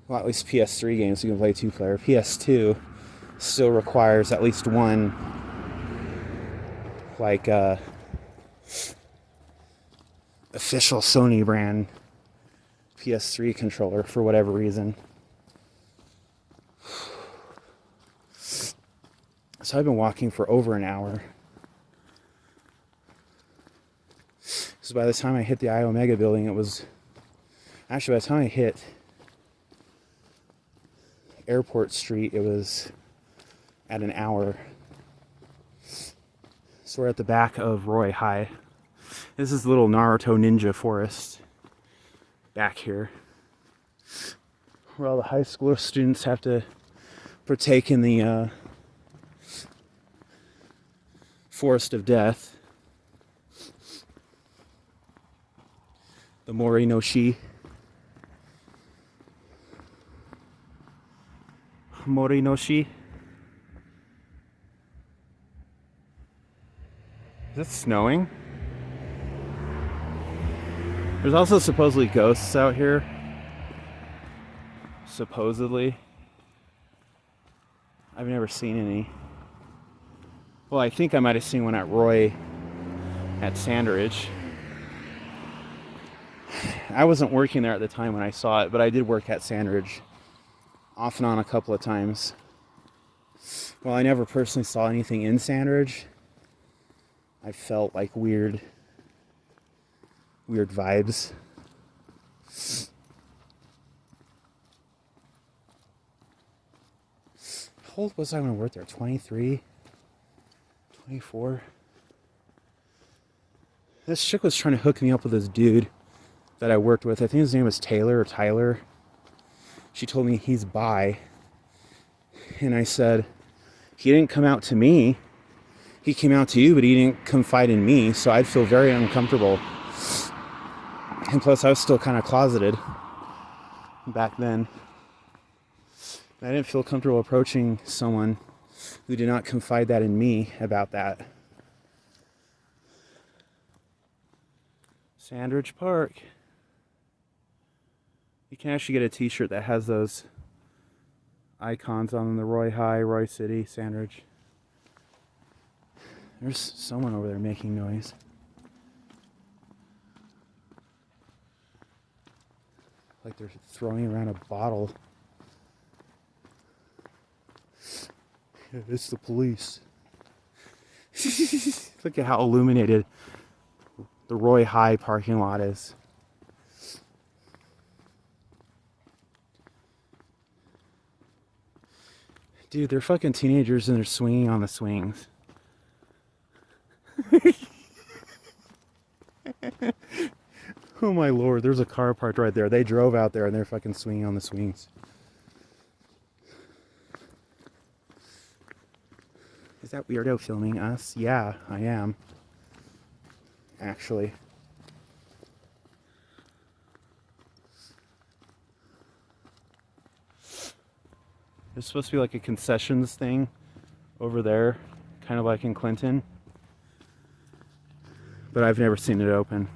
Well, at least PS3 games we can play 2-player. PS2 still requires at least one, like, official Sony brand PS3 controller for whatever reason. So I've been walking for over an hour. So by the time I hit the I Omega building, it was... Actually, by the time I hit Airport Street, it was at an hour. So we're at the back of Roy High. This is the little Naruto ninja forest back here, where all the high school students have to partake in the Forest of Death. The Mori no Shi. Mori no Shi. Is it snowing? There's also supposedly ghosts out here. Supposedly. I've never seen any. Well, I think I might have seen one at Roy at Sandridge. I wasn't working there at the time when I saw it, but I did work at Sandridge off and on a couple of times. Well, I never personally saw anything in Sandridge. I felt like weird vibes. How old was I when I worked there? 23? 24. This chick was trying to hook me up with this dude that I worked with. I think his name was Taylor or Tyler. She told me he's bi. And I said, he didn't come out to me. He came out to you, but he didn't confide in me. So I'd feel very uncomfortable. And plus, I was still kind of closeted back then. I didn't feel comfortable approaching someone who did not confide that in me about that. Sandridge Park. You can actually get a t-shirt that has those icons on the Roy High, Roy City, Sandridge. There's someone over there making noise. Like they're throwing around a bottle. Yeah, it's the police. Look at how illuminated the Roy High parking lot is. Dude, they're fucking teenagers and they're swinging on the swings. Oh my lord, there's a car parked right there. They drove out there and they're fucking swinging on the swings. Is that weirdo filming us? Yeah, I am. Actually. There's supposed to be like a concessions thing over there, kind of like in Clinton. But I've never seen it open.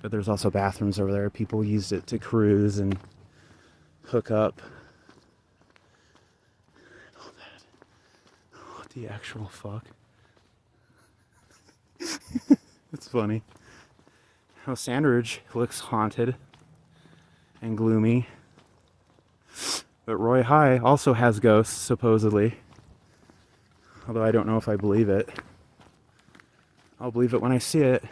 But there's also bathrooms over there. People used it to cruise and hook up. All that. What the actual fuck? It's funny. How Sandridge looks haunted and gloomy. But Roy High also has ghosts, supposedly. Although I don't know if I believe it. I'll believe it when I see it.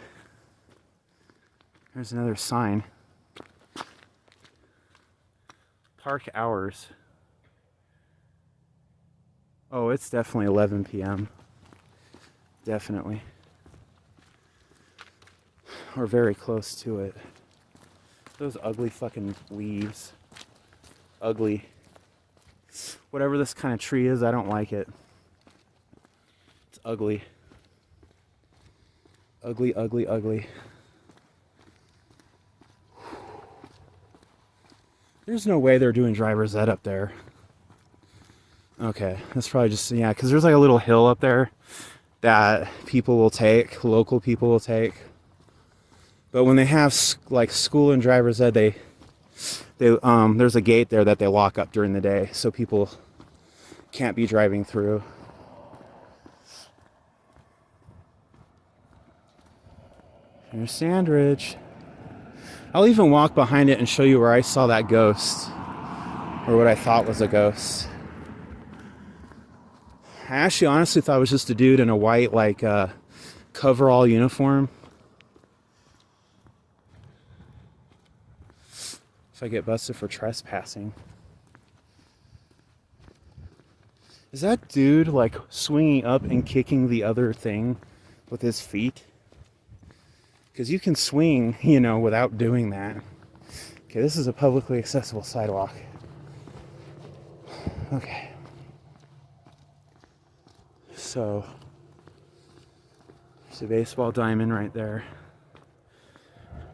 There's another sign. Park hours. Oh, it's definitely 11 p.m. Definitely. Or very close to it. Those ugly fucking leaves. Ugly. Whatever this kind of tree is, I don't like it. It's ugly. Ugly, ugly, ugly. There's no way they're doing driver's ed up there. Okay, that's probably just, yeah, because there's like a little hill up there that people will take, local people will take. But when they have like school and driver's ed, they there's a gate there that they lock up during the day, so people can't be driving through. Here's Sandridge. I'll even walk behind it and show you where I saw that ghost, or what I thought was a ghost. I actually honestly thought it was just a dude in a white like coverall uniform. If I get busted for trespassing. Is that dude like swinging up and kicking the other thing with his feet? Because you can swing, you know, without doing that. Okay, this is a publicly accessible sidewalk. Okay. So, there's a baseball diamond right there.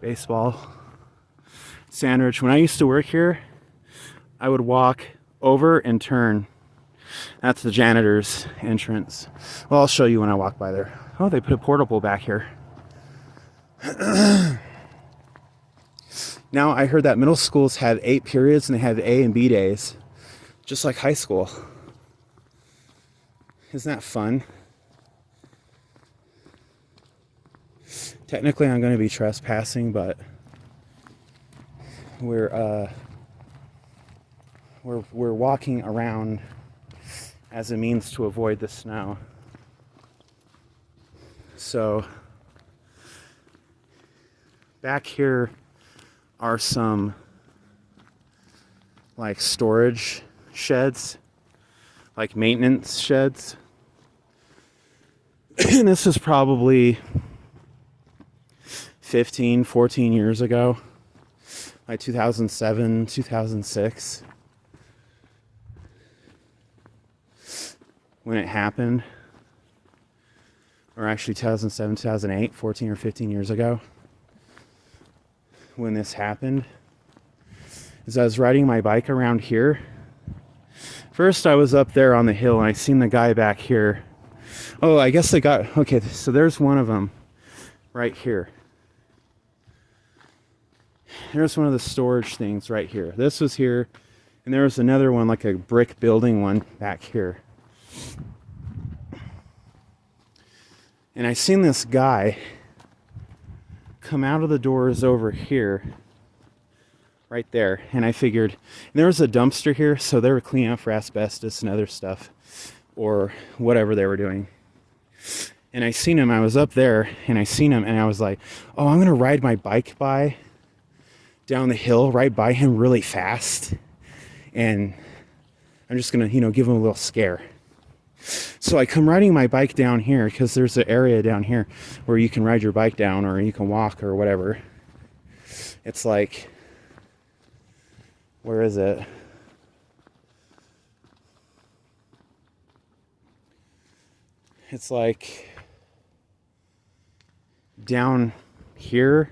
Baseball. Sandridge. When I used to work here, I would walk over and turn. That's the janitor's entrance. Well, I'll show you when I walk by there. Oh, they put a portable back here. Now, I heard that middle schools had 8 periods and they had A and B days. Just like high school. Isn't that fun? Technically, I'm going to be trespassing, but we're walking around as a means to avoid the snow. So back here are some like storage sheds, like maintenance sheds. And this was probably 15, 14 years ago. Like 2007, 2006. When it happened. Or actually 2007, 2008, 14 or 15 years ago. When this happened. As I was riding my bike around here. First I was up there on the hill and I seen the guy back here. Oh, I guess they got... Okay, so there's one of them. Right here. There's one of the storage things right here. This was here. And there was another one, like a brick building one back here. And I seen this guy come out of the doors over here. Right there. And I figured, and there was a dumpster here, so they were cleaning up for asbestos and other stuff. Or whatever they were doing. And I seen him, I was up there, and I seen him, and I was like, oh, I'm going to ride my bike by, down the hill, right by him really fast. And I'm just going to, give him a little scare. So I come riding my bike down here, because there's an area down here where you can ride your bike down, or you can walk, or whatever. It's like, where is it? It's like down here,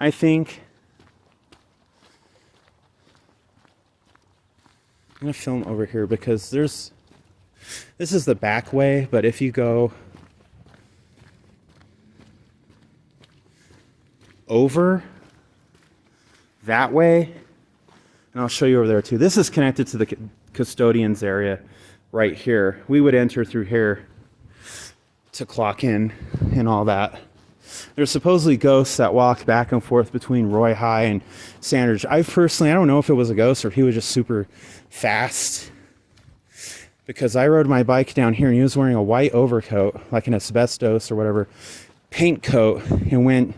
I think. I'm going to film over here because this is the back way, but if you go over that way, and I'll show you over there too. This is connected to the custodian's area right here. We would enter through here to clock in and all that. There's supposedly ghosts that walk back and forth between Roy High and Sandridge. I don't know if it was a ghost or if he was just super fast. Because I rode my bike down here and he was wearing a white overcoat, like an asbestos or whatever, paint coat, and went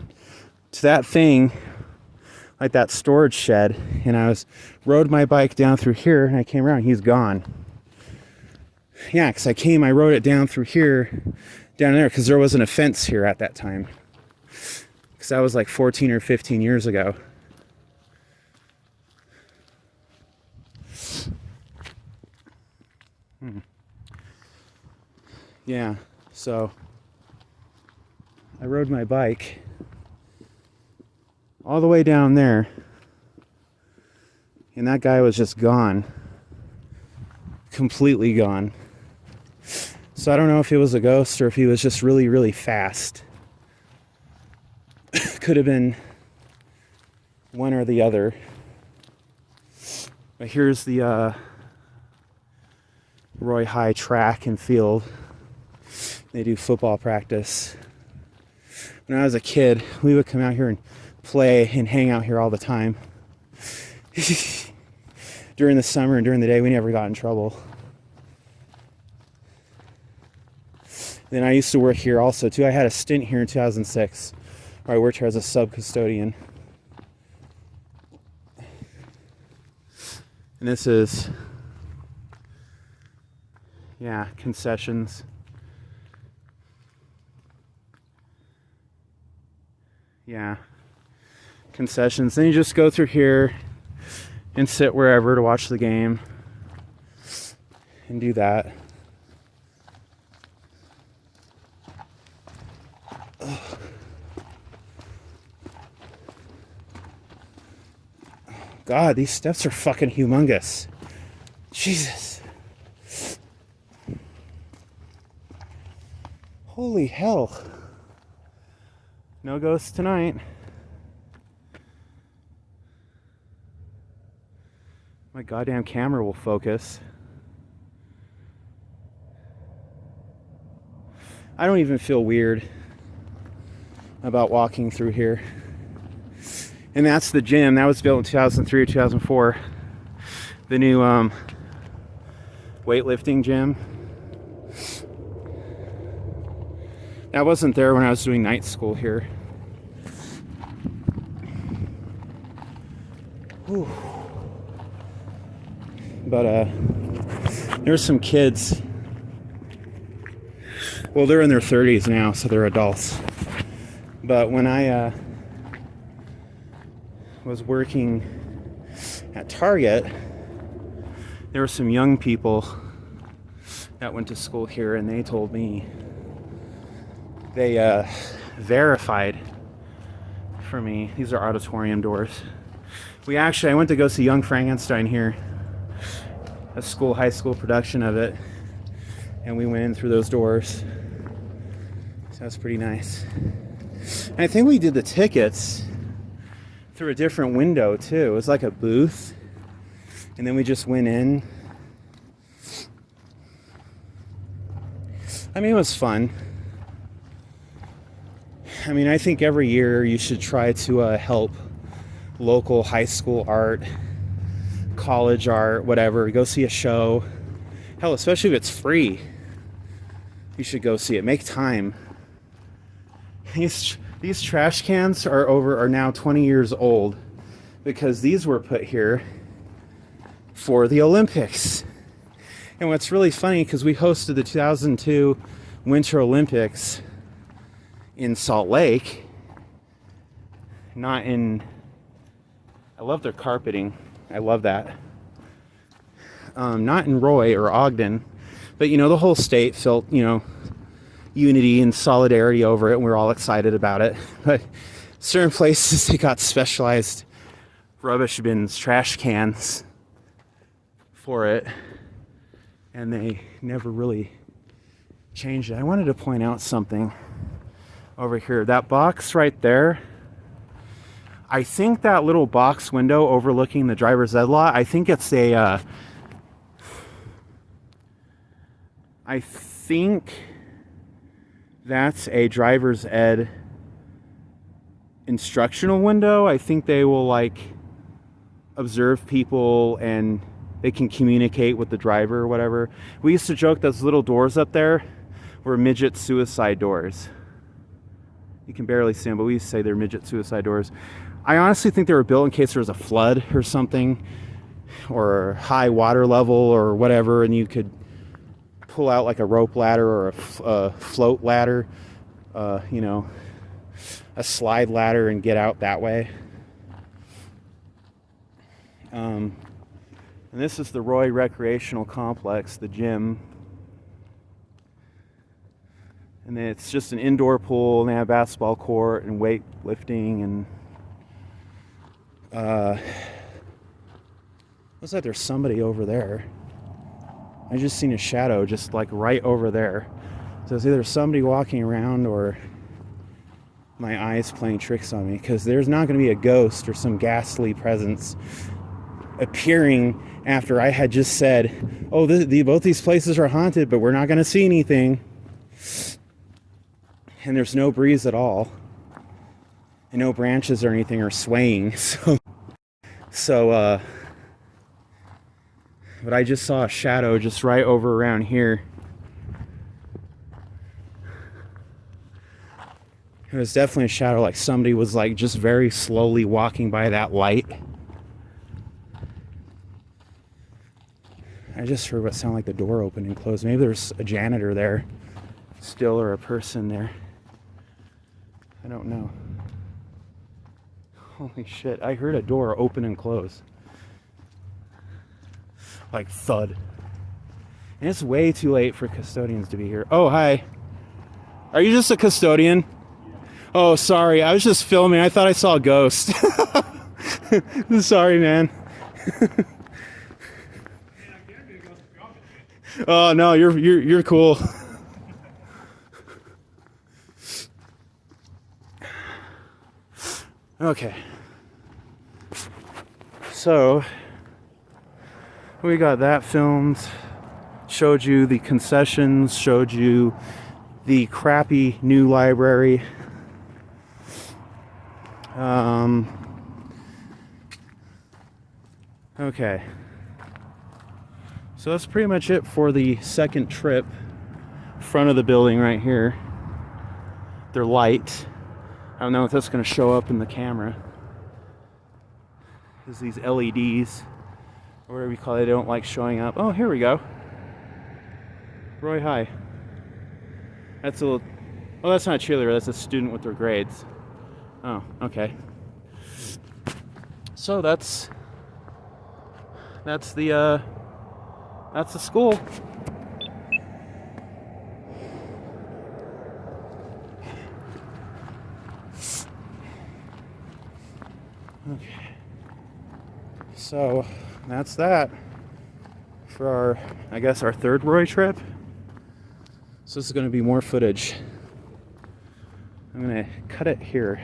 to that thing, like that storage shed, and rode my bike down through here, and I came around, he's gone. Yeah, because I rode it down through here, down there, because there wasn't a fence here at that time. Because that was like 14 or 15 years ago. Yeah, so I rode my bike all the way down there, and that guy was just gone. Completely gone. So I don't know if it was a ghost or if he was just really, really fast. Could have been one or the other. But here's the Roy High track and field. They do football practice. When I was a kid, we would come out here and play and hang out here all the time. During the summer and during the day, we never got in trouble. Then I used to work here also too. I had a stint here in 2006 where I worked here as a sub-custodian. And this is, yeah, concessions. Yeah, concessions. Then you just go through here and sit wherever to watch the game and do that. God, these steps are fucking humongous. Jesus. Holy hell. No ghosts tonight. My goddamn camera will focus. I don't even feel weird about walking through here. And that's the gym. That was built in 2003 or 2004. The new weightlifting gym. That wasn't there when I was doing night school here. Whew. But there's some kids Well, they're in their 30s now, so they're adults. But when I was working at Target, there were some young people that went to school here, and they told me they verified for me. These are auditorium doors. I went to go see Young Frankenstein here, a high school production of it, and we went in through those doors. So that's pretty nice. And I think we did the tickets through a different window too. It was like a booth, and then we just went in. I mean, it was fun. I mean, I think every year you should try to help local high school art, college art, whatever. Go see a show. Hell, especially if it's free, you should go see it. Make time. These trash cans are now 20 years old because these were put here for the Olympics. And what's really funny, because we hosted the 2002 Winter Olympics in Salt Lake, I love their carpeting. I love that. Not in Roy or Ogden, but the whole state felt, unity and solidarity over it, and we were all excited about it. But certain places, they got specialized rubbish bins, trash cans for it, and they never really changed it. I wanted to point out something over here. That box right there, I think that little box window overlooking the driver's ed lot, I think it's I think that's a driver's ed instructional window. I think they will observe people and they can communicate with the driver or whatever. We used to joke those little doors up there were midget suicide doors. You can barely see them, but we used to say they're midget suicide doors. I honestly think they were built in case there was a flood or something, or high water level or whatever, and you could pull out like a rope ladder or a float ladder, a slide ladder, and get out that way. And this is the Roy Recreational Complex, the gym. And then it's just an indoor pool, and they have basketball court and weightlifting, and looks like there's somebody over there. I just seen a shadow just right over there. So it's either somebody walking around or my eyes playing tricks on me, because there's not going to be a ghost or some ghastly presence appearing after I had just said, oh, both these places are haunted, but we're not going to see anything. And there's no breeze at all. And no branches or anything are swaying. But I just saw a shadow just right over around here. It was definitely a shadow, like somebody was just very slowly walking by that light. I just heard what sounded like the door opened and closed. Maybe there's a janitor there still, or a person there. I don't know. Holy shit, I heard a door open and close. Like thud. And it's way too late for custodians to be here. Oh, hi. Are you just a custodian? Oh, sorry. I was just filming. I thought I saw a ghost. Sorry, man. Oh, no, you're cool. Okay. So we got that filmed, showed you the concessions, showed you the crappy new library. Okay. So that's pretty much it for the second trip. Front of the building right here. They're light. I don't know if that's going to show up in the camera. There's these LEDs, or whatever you call it, they don't like showing up. Oh, here we go. Roy, hi. That's a little... Oh, that's not a cheerleader. That's a student with their grades. Oh, okay. So that's the school. Okay. So that's that for our, I guess, our third Roy trip. So this is going to be more footage. I'm going to cut it here.